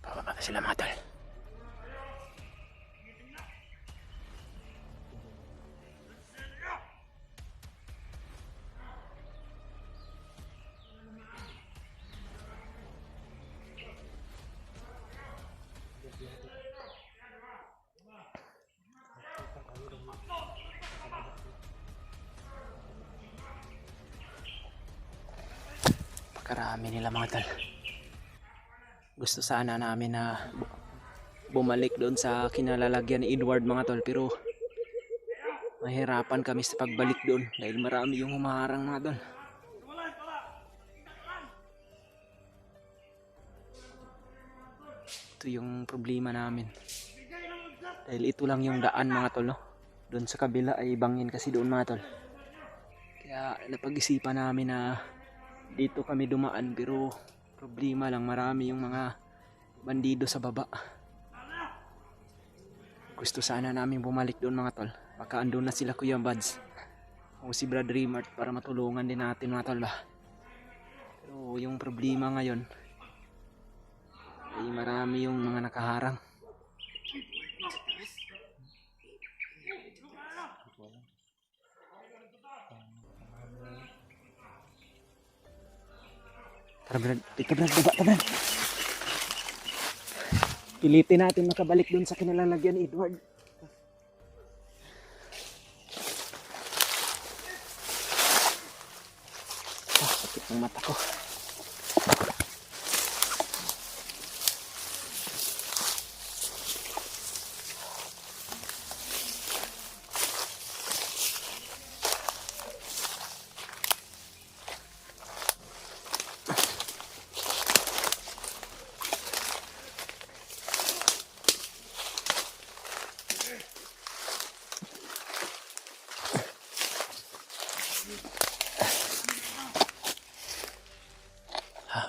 Bababa na sila mga tol. Pagkarami nila mga tol. Gusto sana namin na bumalik doon sa kinalalagyan ni Edward mga tol, pero mahirapan kami sa pagbalik doon dahil marami yung humaharang mga tol. Ito yung problema namin dahil ito lang yung daan mga tol, no? Doon sa kabila ay bangin kasi doon mga tol, kaya napag-isipan namin na dito kami dumaan, pero problema lang, marami yung mga bandido sa baba. Gusto sana namin bumalik doon mga tol, baka andun na sila Kuya Buds o si Brad Rimart para matulungan din natin mga tol ba. Pero yung problema ngayon ay marami yung mga nakaharang. Tara Brad, ito Brad, baba ka Brad. Pilitin natin makabalik dun sa kinalalagyan ni Edward. Sakit ng mata ko.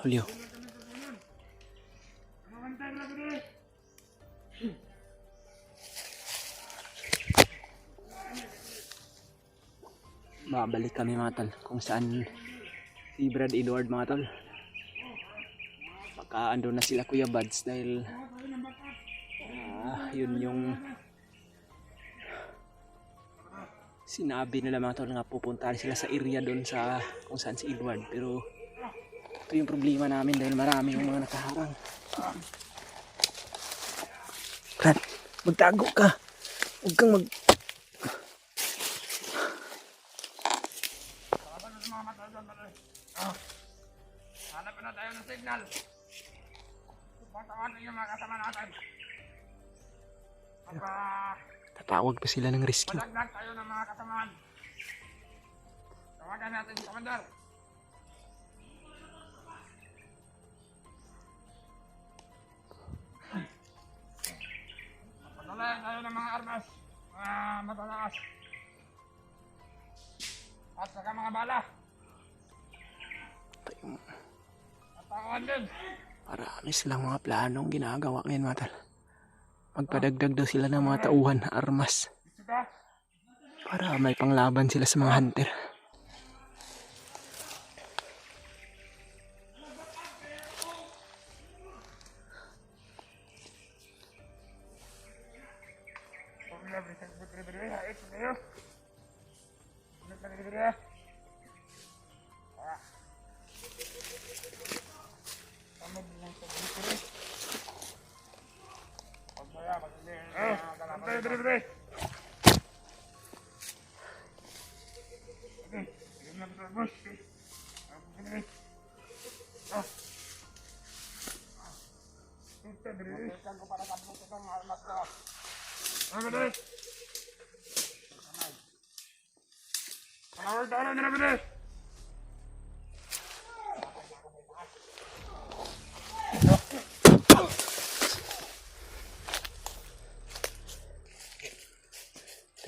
Julio. Babalik kami mga tol kung saan si Brad Edward mga tol. Baka ando na sila Kuya Buds dahil yun yung sinabi nila mga tol, nga pupunta sila sa area doon sa kung saan si Edward, pero ito yung problema namin dahil marami yung mga nakaharang. Brad, magtago ka. Huwag kang mag... Hanap na tayo ng signal. Pagtawagan yung mga kasama natin. Tatawag pa sila ng rescue. Malaglag tayo ng mga kasamaan. Tawagan natin si Commander. Padalayan tayo ng mga armas. Mga matalakas. At saka mga bala. At takuan din. Marami silang mga planong ginagawa ngayon mga tol. Magpadagdag daw sila ng mga tauhan na armas para may panglaban sila sa mga hunter.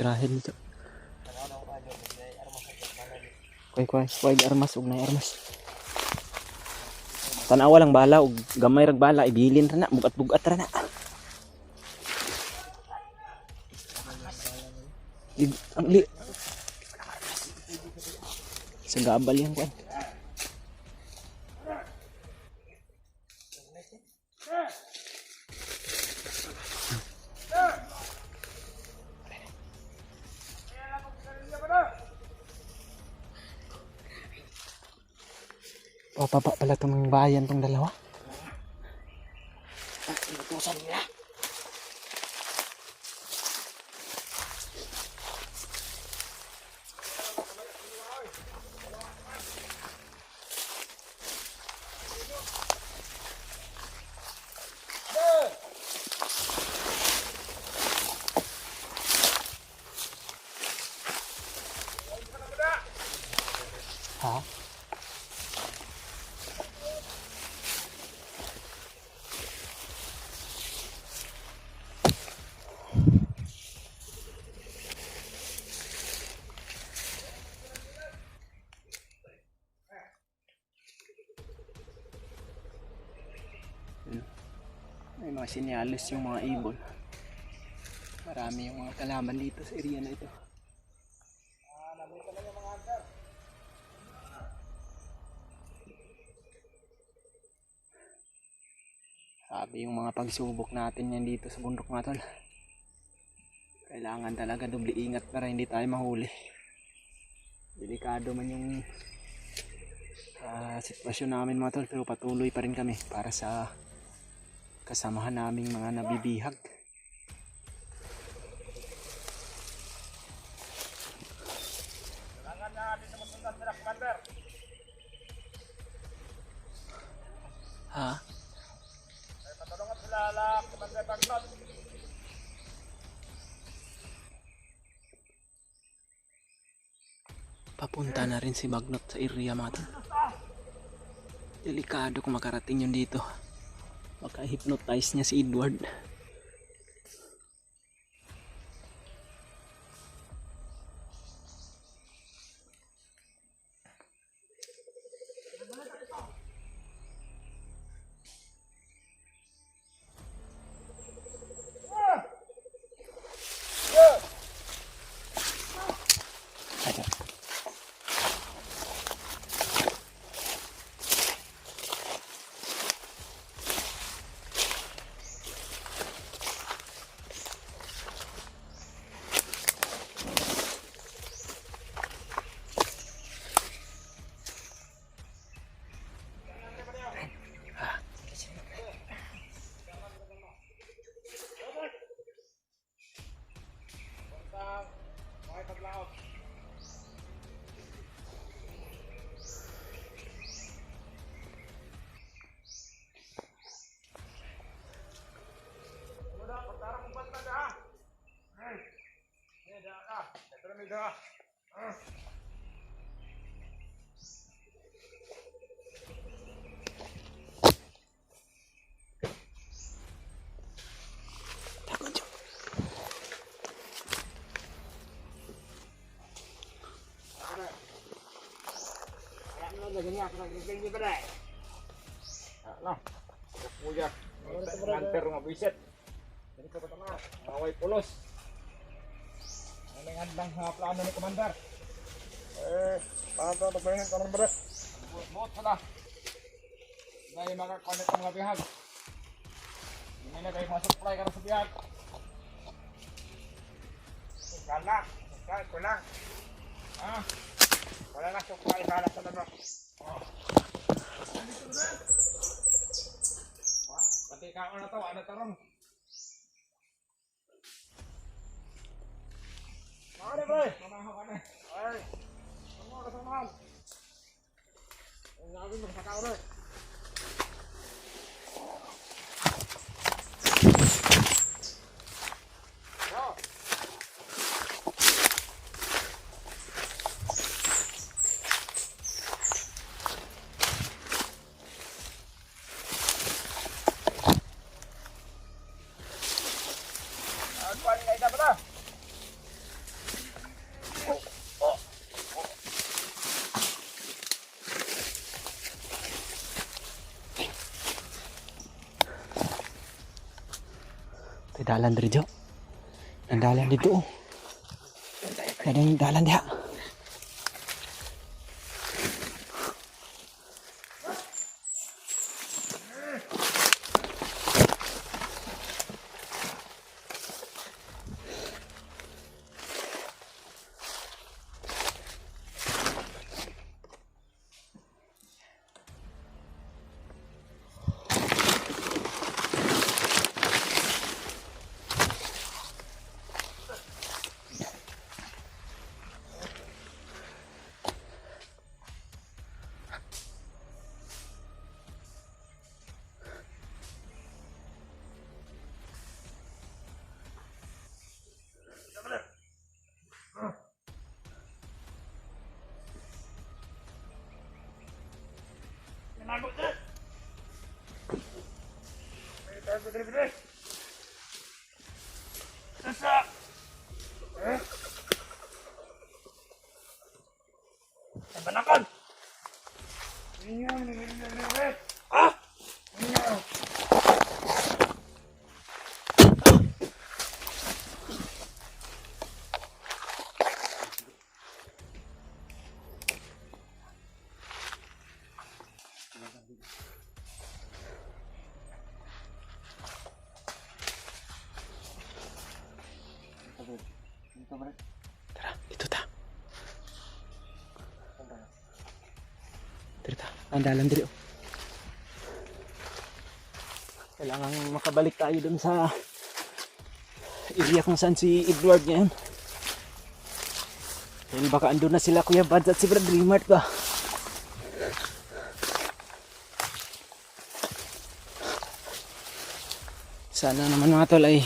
trahe dito. Kuy armas ug nay armas. Tanawa lang bala ug gamay rag bala ibilin ra na bugat-bugat ra na. Ang li sa gabal yan kwan. Papapa pala itong bayan tong dalawa. Inutusan nila. Ha? May mga sinyalis yung mga ibon. Marami yung mga kalaman dito sa area na ito. Sabi yung mga pagsubok natin yan dito sa bundok mga tol. Kailangan talaga doble ingat para hindi tayo mahuli. Delikado man yung sitwasyon namin mga tol, pero patuloy pa rin kami para sa kasamahan naming mga nabibihag. Kailangan na natin sa masundan nila, Commander. Ha? Ay, patulungan sila lang, Commander Bagnot. Papunta na rin si Bagnot sa area mga tol. Delikado kung makarating yun dito. Baka hypnotize niya si Edward. Ganyan ako nagiging ba dai? Ano? Kuya, nanter nga bisit. Dili ko patama. Away pulos. Ano ang handang plano ni Commander? Paano to pagpahingan ko ng beres? Buot pala. Dahil makakonect ang mga bihag. Hindi na kayo masupply ka sa bihag. Gala, supply ko lang. Wala na supply bala sa lalo. Pati kaon na to, ano tarong? Ano bro? Mamahaw ka na. Ay, ano ka sa mahal? Ang gagawin mo sa kaon rin. Dalan dito. Ang dalan dito. Ada yung dalan diha. Tara, dito ta. Dito ta. Ang dalan dito. Kailangan makabalik tayo dun sa area kung saan si Edward ngayon. Dahil baka andun na sila Kuya Bads at si Brad Dreamart ba. Sana naman mga tol ay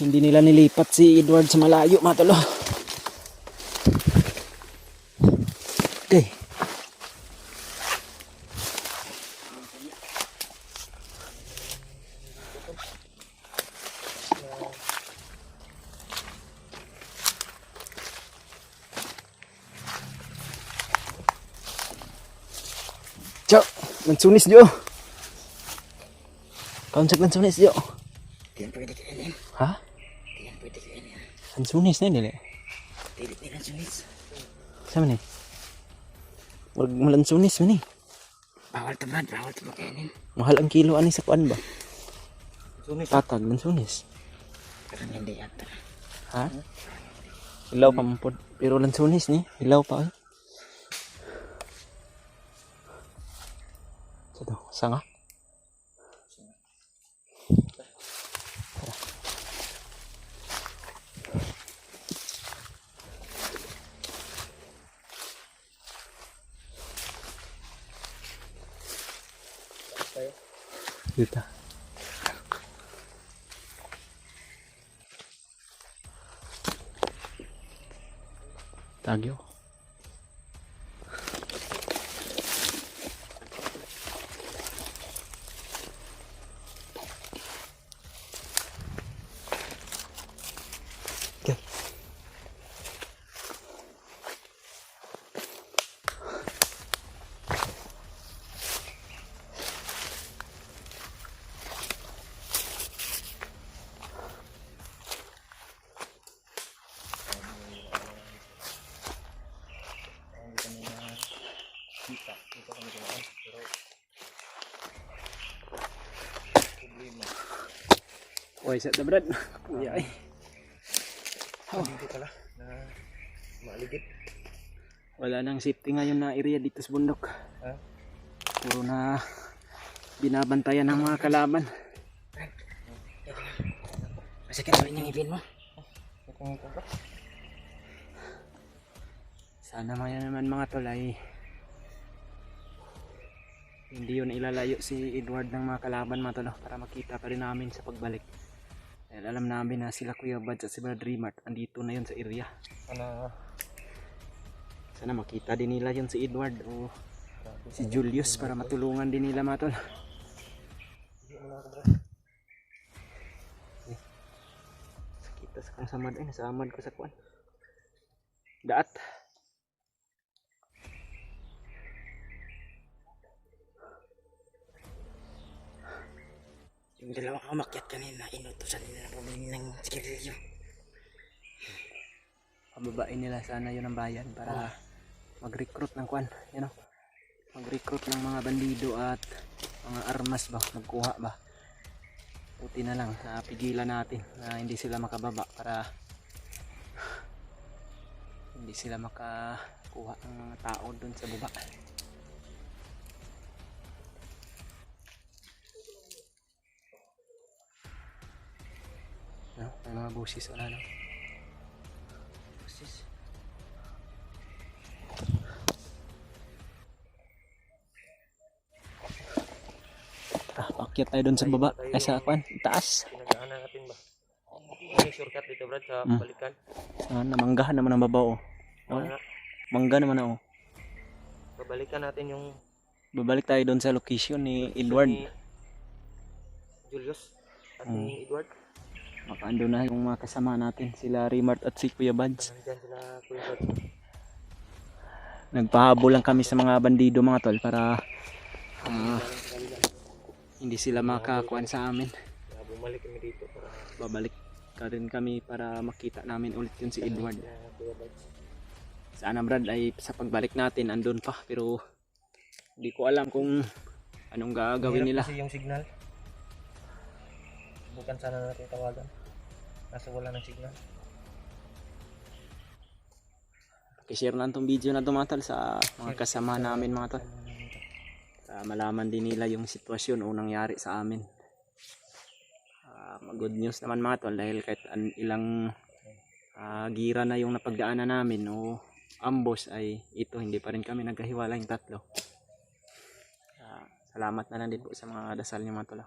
hindi nila nilipat si Edward sa malayo mga tol. Okay. Ciao, lansunis Jo. Konsep lansunis Jo. Tiyan pwede kainin. Ha? Tiyan pwede kainin. Lansunis na nila. Pwede pa lang sulis. Sama ni. Wag malansunis man ni. Bawal to Brad, bawal to makainin. Mahal ang kilo ani sa kuan ba? Patag lansunis. Karang hindi yata. Ha? Hilaw pa man pod. Pero lansunis ni, hilaw pa. Sado, sanga. Dito. Tagyo. Okay. Oy, set na Brad. Kuya ay. Dito pala na maaligid. Wala nang safety ngayon na area dito sa bundok. Ha? Puro na binabantayan ng mga kalaban. Masakit pa rin yung ipin mo. Sana maya naman mga tol ay hindi yun ilalayo si Edward ng mga kalaban mga tol para makita pa rin namin sa pagbalik. Dahil alam namin na sila Kuya Bads at si Brad Dreamart andito na yun sa area. Sana makita din nila yun si Edward o si Julius para matulungan din nila mga tol. Kita sa kang samad ay nasamad ko sa kuan. Daat. Yung dalawang umakyat kanina, inutusan nila na bumili ng sigarilyo. Pababain nila sana yun ang bayan para mag-recruit ng kwan, you know, mag-recruit ng mga bandido at mga armas ba, magkuha ba. Puti na lang, napigilan natin na hindi sila makababa para hindi sila makakuha ng mga tao dun sa baba. No, may mga busis wala no. Busis. Akyat tayo dun sa baba, ay sa kwan, taas. Pinagdaanan natin ba? May shortcut dito Brad sa balikan. Namanggahan naman ang babaw. Oh. Nga, Mangga naman ako. babalikan natin yung Babalik tayo doon sa location ni Edward. ni Julius at ni Edward. Makaando na yung mga kasama natin, sila Rimart at si Kuya Bads. Nandyan sila Kuya Brad. Nagpahabol lang kami sa mga bandido mga tol para hindi sila makakuan sa amin. Kaya bumalik kami dito para Babalik ka rin kami para makita namin ulit yun si Edward. Kuya Brad. Sana Brad ay sa pagbalik natin andun pa pero hindi ko alam kung anong gagawin nila. Kasi yung signal. Bukan sana natin tawagan. Kaso wala ng signal. Pakishare na itong video na tumatal sa mga kasama namin mga tol. Para malaman din nila yung sitwasyon o nangyari sa amin. Good news naman mga tol dahil kahit ilang gira na yung napagdaanan namin o ambos ay ito hindi pa rin kami nagkahiwalay yung tatlo. Salamat na lang din po sa mga dasal niyo mga tol.